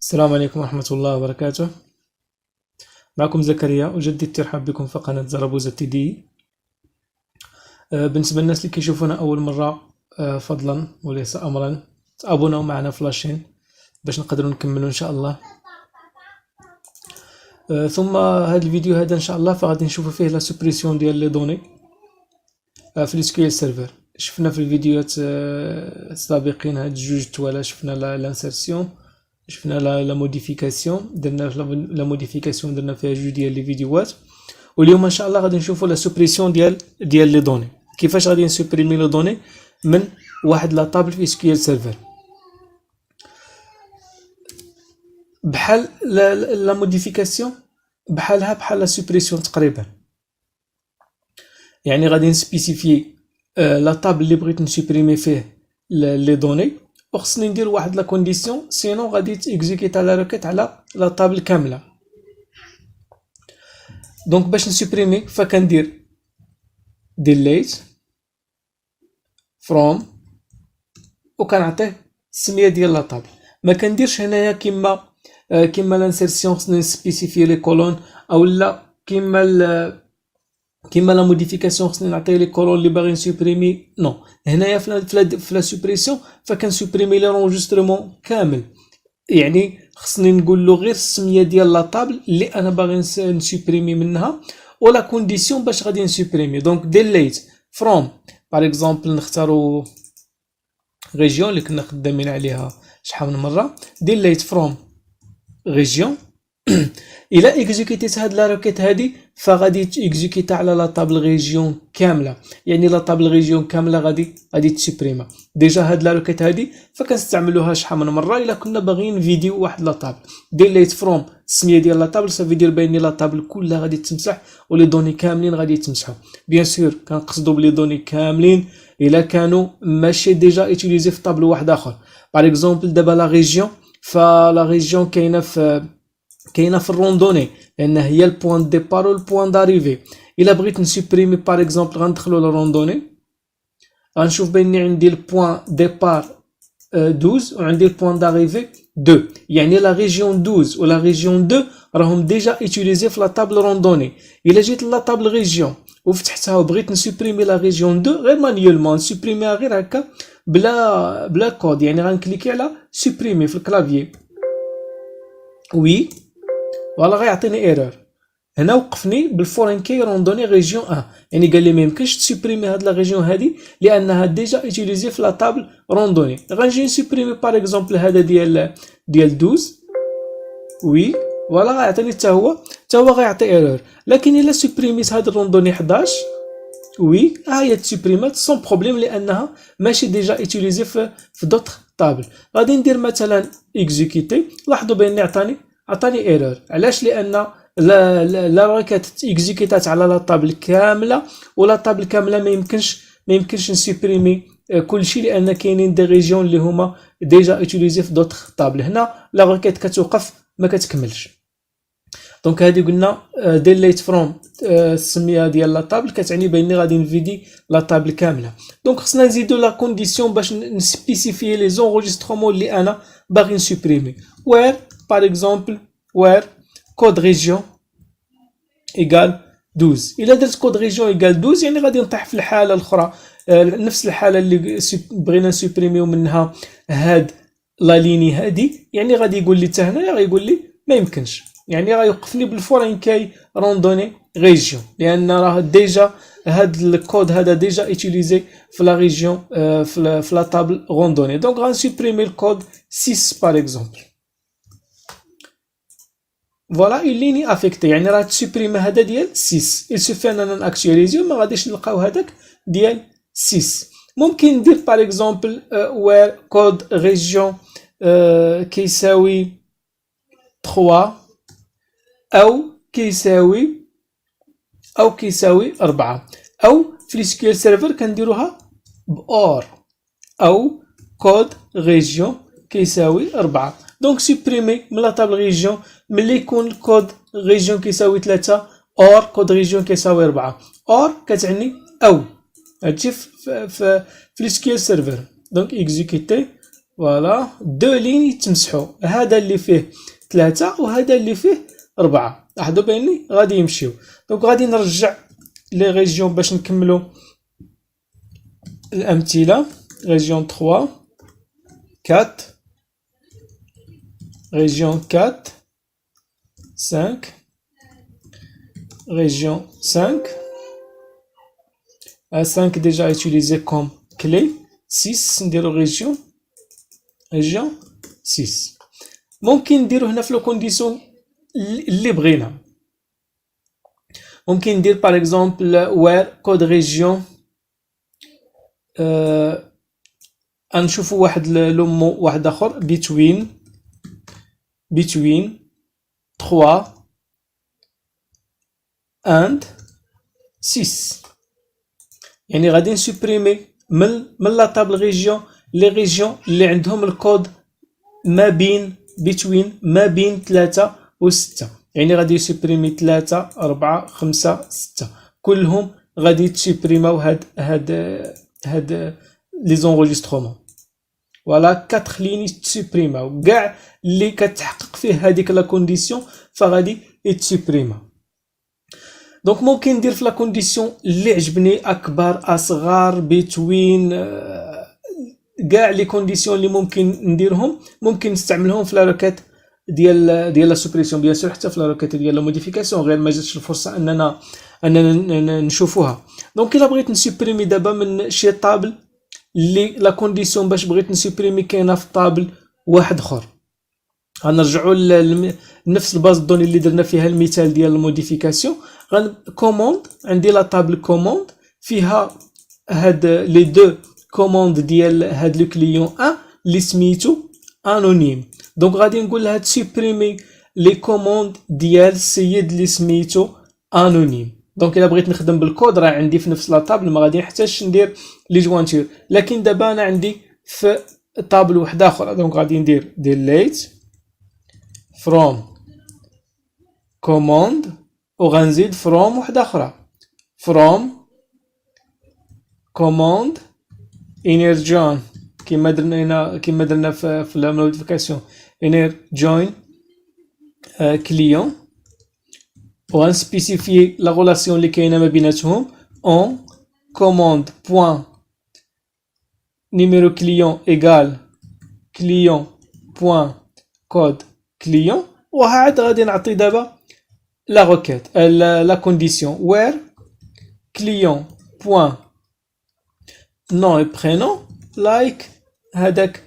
السلام عليكم ورحمة الله وبركاته. معكم زكريا، أجدد الترحاب بكم في قناة زرابوزة تي دي. بالنسبة للناس اللي كيشوفونا أول مرة، فضلا وليس أمرا تابوناو معنا في لاشين باش نقدروا نكملوا إن شاء الله. ثم هذا الفيديو هذا إن شاء الله فغادي نشوفوا فيه لا سوبريسيون ديال لي دوني في السكيل سيرفر. شفنا في الفيديوهات السابقين هاد جوج توالا، شفنا لانسيرسيون، شفنا لا موديفيكاسيون، درنا لا موديفيكاسيون درنا فيها جوج ديال لي فيديوهات. واليوم ان شاء الله غادي نشوفوا لا سوبريسيون ديال لي دوني، كيفاش غادي نسوبريمي لي دوني من واحد لا طابل في سكيل سيرفر. بحال لا موديفيكاسيون بحالها بحال لا سوبريسيون تقريبا، يعني غادي نسبيسيفي لا طابل اللي بغيت نسوبريمي فيه لي دوني، وخصني ندير واحد لا كونديسيون سينو غادي تيكزيكيتا لا روكيت على لا طابل كامله. دونك باش نسوبريمي فكندير ديليت فروم وكنعطيه السميه ديال لا طابل. ما كنديرش هنايا كيما لانسيرسيون خصني نسبيسيفي لي كولون، او لا كيما لا موديفيكاسيون خصني نعطيه لي كولون اللي باغي نسوبريمي. نو، هنايا في لا سوبريسيون فكنسوبريمي لي رونجسترومون كامل، يعني خصني نقول له غير السميه ديال لا طابل اللي انا باغي نسوبريمي منها ولا كونديسيون باش غادي نسوبريمي. دونك ديليت فروم باغ اكزومبل نختاروا ريجيون اللي كنا خدامين عليها شحال من مره، ديليت فروم ريجيون. الى اكزيكيتيت هاد لا روكيت هادي فغادي تيكزيكيتا على لا طابل ريجيون كامله، يعني لا طابل ريجيون كامله غادي تسوبريما. ديجا هاد لا روكيت هادي فكنستعملوها شحال من مره الا كنا باغيين فيديو واحد لا طابل. ديليت فروم السميه ديال لا طابل صافي يدير بان لا طابل كلها غادي تمسح ولي دوني كاملين غادي يتمسحوا. بيان سور كنقصدوا بلي دوني كاملين الا كانوا ماشي ديجا ايتيليزي في طابل واحد اخر. باغ اكزومبل دابا لا ريجيون، فلا ريجيون كاينه في الروندوني لان هي البوان ديبار و البوان داريفي. الا بغيت نسوبريمي باغ اكزومبل غندخلوا للروندوني، غنشوف باني عندي البوان ديبار 12 وعندي البوان داريفي 2، يعني لا ريجيون 12 ولا ريجيون 2 راهم ديجا ايتيليزي في لا طابل روندوني. الا جيت لا طابل ريجيون وفتحتها وبغيت نسوبريمي لا ريجيون 2 غير مانيولمون نسوبريميها غير هكا بلا كود، يعني غنكليكي على سوبريمي في الكلافيي وي فوالا غيعطيني ايرور. هنا وقفني بالفورين كي روندوني ريجيون 1، يعني قال لي ما يمكنش تسوبريمي هاد لا ريجيون هادي لانها ديجا ايتيليزي في لا طابل روندوني. غنجي نسوبريمي باغ اكزومبل هذا ديال 12 وي فوالا غيعطيني حتى هو غيعطي ايرور. لكن الا سوبريميت هاد الروندوني 11 وي هي تسوبريمات سون بروبليم لانها ماشي ديجا ايتيليزي في دوطخ طابل. غادي ندير مثلا اكزيكيتي، لاحظوا بان عطاني ايرور. علاش؟ لان لا روكيت اكزيكيتات على لا طابل كامله ولا طابل كامله ما يمكنش نسوبريمي كلشي لان كاينين دي ريجيون اللي هما ديجا اوتيليزي في دوطخ طابل. هنا لا روكيت كتوقف ما كتكملش. دونك هذه قلنا ديليت فروم السميه ديال لا طابل كتعني باني غادي نفيدي لا طابل كامله. دونك خصنا نزيدو لا كونديسيون باش نسبيسيفي لي زونغيسترومون اللي انا باغي نسوبريمي. وير باغ اكزومبل وير كود ريجيون ايكال 12. الا درت كود ريجيون ايكال 12 يعني غادي نطيح في الحاله الاخرى، نفس الحاله اللي بغينا نسوبريميو منها هاد لا ليني هادي، يعني غادي يقول لي حتى هنايا غيقول لي ما يمكنش، يعني غيوقفني بالفورين كاي روندوني ريجيون لان راه ديجا هاد الكود هذا ديجا ايتيليزي في لا ريجيون في لا طابل روندوني. دونك غنسوبريمي الكود 6 باغ اكزومبل. فوالا الليني افيكتي، يعني راه تسوبريمي هذا ديال 6، السوفي اننا ناكتواليزيو ما غاديش نلقاو هذاك ديال 6. ممكن ندير باغ اكزومبل وير كود ريجيون كيساوي 3 او كيساوي 4، او في السكيل سيرفر كنديروها بأور او كود ريجيون كيساوي 4. دونك سوبريمي من لا طابل ريجيون ملي يكون الكود ريجيون كيساوي 3 اور كود ريجيون كيساوي 4. اور كتعني او، هادشي في السكيل سيرفر. دونك اكزيكوتي فوالا دو لين يتمسحوا، هذا اللي فيه 3 وهذا اللي فيه 4. لاحظوا باني غادي يمشيو. دونك غادي نرجع لي ريجيون باش نكملوا الامثله. ريجيون 3 4 région 4 5 région 5 5 déjà utilisé comme clé. 6 نديرو région 6. ممكن نديرو هنا في لو كونديسيون اللي بغينا. ممكن ندير par exemple where code région غنشوفوا واحد لو مو واحد اخر between 3 and 6. يعني غادي نسوبريمي من لا طابل ريجيون لي ريجيون اللي عندهم الكود ما بين ما بين 3 و 6. يعني غادي يسوبريمي 3 4 5 6 كلهم غادي يتسوبريماو هاد لي زونغيسترومون. فوالا 4 لين يتسوبريماو كاع اللي كتحقق فيه هذيك لا كونديسيون فغادي يتسوبريما. دونك ممكن ندير في لا كونديسيون اللي عجبني اكبر اصغر بتوين كاع لي كونديسيون اللي ممكن نديرهم ممكن نستعملهم في لا روكيت ديال لا سوبريسيون بيان سور حتى في لا روكيت ديال لا موديفيكاسيون غير ما جاتش الفرصه اننا نشوفوها. دونك الا بغيت نسوبريمي دابا من شي طابل اللي لا كونديسيون باش بغيت نسوبريمي كاينه في طابل واحد اخر غنرجعوا لنفس الباز دوني اللي درنا فيها المثال ديال الموديفيكاسيون. كوموند عندي لا طابل كوموند فيها هاد لي دو كوموند ديال هاد لو كليون 1 اللي سميتو انونيم. دونك غادي نقول لها تسوبريمي لي كوموند ديال السيد اللي سميتو انونيم. دونك الا بغيت نخدم بالكود راه عندي في نفس لا طابل ما غادي نحتاجش ندير لي جوانتير، لكن دابا انا عندي في طابل واحده اخرى. دونك غادي ندير delete from command وغنزيد from واحده اخرى from command energon كما درنا في لا نوتيفيكاسيون energon client وغنسبيسيفي لا غولاسيون اللي كاينه ما بيناتهم on command point numéro client égale client point code client. وعاد غادي نعطي دابا لا روكيت لا كونديسيون where client point nom et prénom like هذاك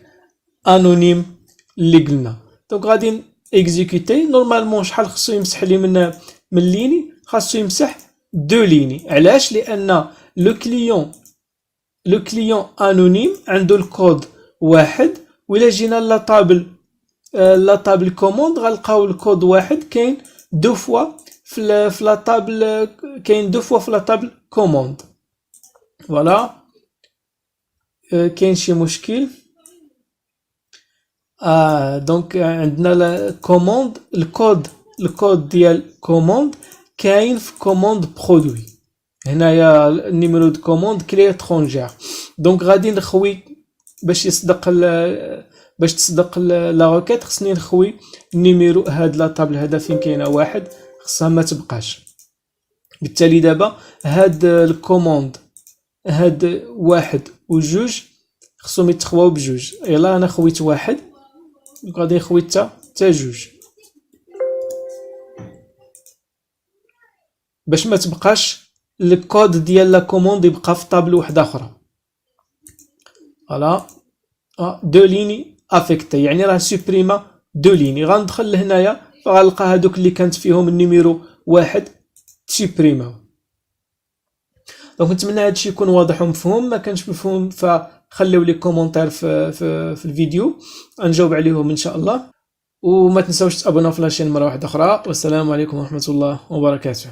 انونيم اللي قلنا. دونك غادي اكزيكوتي. نورمالمون شحال خصو يمسح لي من ليني؟ خاصو يمسح 2 ليني. علاش؟ لان لو كليون انونيم عنده الكود واحد، وإلا جينا لا طابل كوموند غنلقاو الكود واحد كاين دو فوا في لا طابل، كاين دو فوا في لا طابل كوموند. فوالا كاين شي مشكل. دونك عندنا لا كوموند الكود ديال كوموند كاين في كوموند برودوي. هنايا النيميرو دو كوموند كلي اترونجير. دونك غادي نخوي باش تصدق لا روكيت خصني نخوي النيميرو هاد لا طابل هذا فين كاينه واحد خصها ما تبقاش. بالتالي دابا هاد الكوموند هاد واحد وجوج خصهم يتخواو بجوج. يلا انا خويت واحد غادي نخوي حتى جوج باش ما تبقاش الكود ديال لا كوموند يبقى في طابل واحده اخرى. فوالا دو ليني افيكتي يعني راه سوبريما دو ليني. غندخل لهنايا فغنلقى هادوك اللي كانت فيهم النيميرو واحد تسوبريماو. دونك نتمنى هادشي يكون واضح ومفهوم. ما كانش مفهوم فخليو لي كومونتير في الفيديو نجاوب عليهم ان شاء الله. وما تنساوش تابوناو في لاشين مره واحده اخرى. والسلام عليكم ورحمه الله وبركاته.